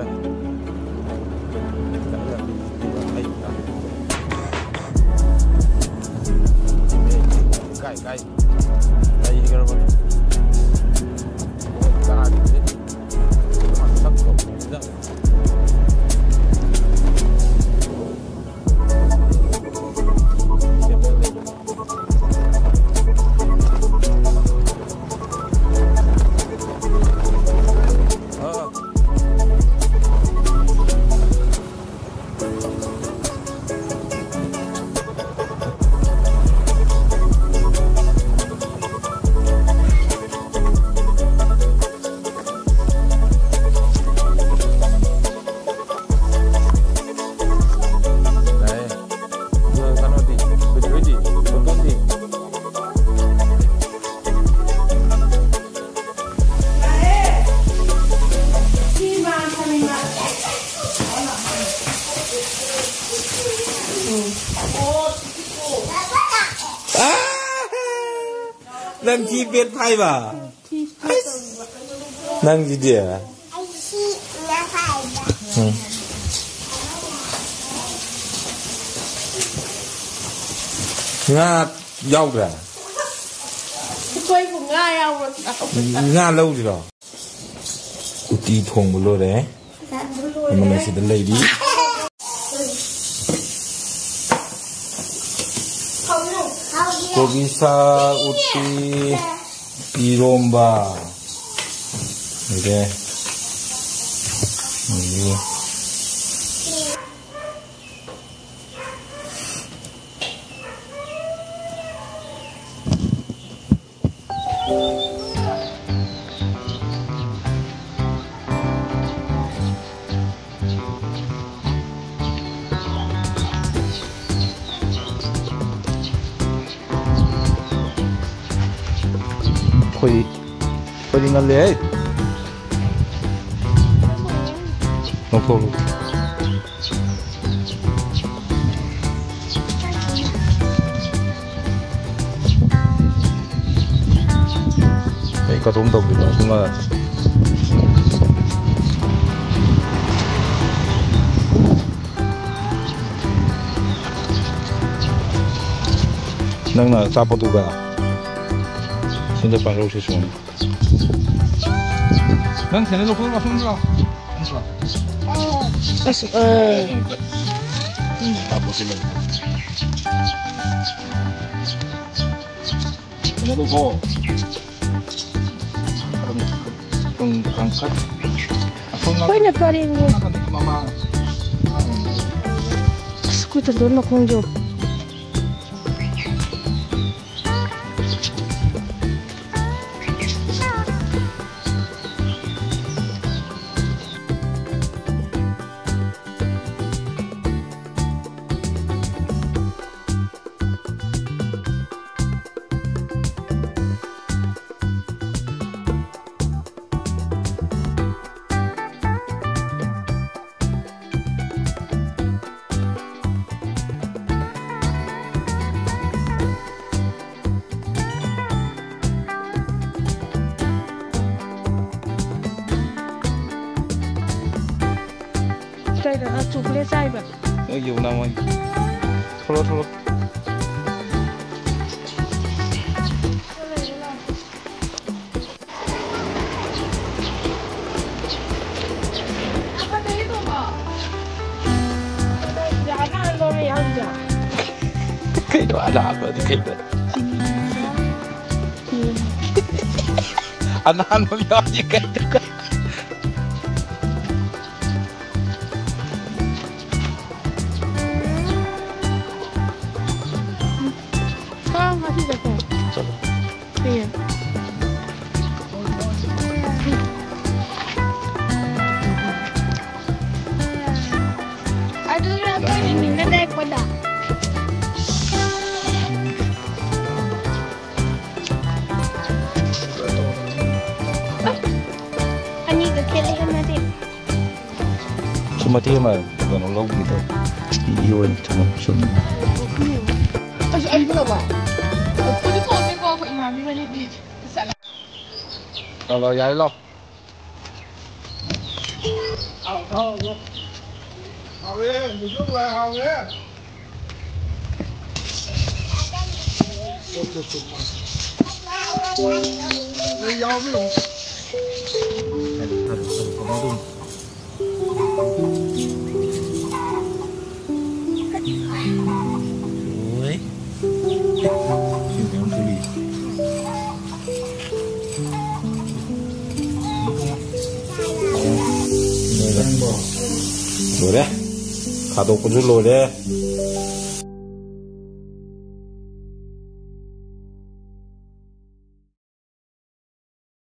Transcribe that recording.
đây. Cay cay cay ini kalau mana? Cara ini mantap kok. Tidak. Nang chi biết thay bà nang gì địa Nga dâu ra quay của Nga lâu rồi uti thong bulu đấy mana sih the lady kopi sa uti iromba oke ini Koi tinggal lihat, nopo. Kayak katong tahu juga, cuma nang na sapo juga. 现在半肉是什么？能现在都分了，分了，是吧？大不是了。现在都高。angkat. Banyak paling. Skuter doon na kong job. Đây là chụp lên dây mà. Nhiều năm rồi. Thôi thôi. Apa tadi tu pak? Jangan lo ni yang jah. Cái đó là apa thì cái đó. Anh mau nhớ gì cái đó. Masih jatuh. Iya. Aduh, apa ini naik pada? Ani kekele mati. Cuma dia mah bukan log gitu. Iwan cuma cuma. Ay, berapa? Rồi rồi vậy luôn. 好嘞，你就来好嘞。这腰没有。Ôi, chịu ném xử lý. Rồi đấy, khá tốt con chút lồi đấy.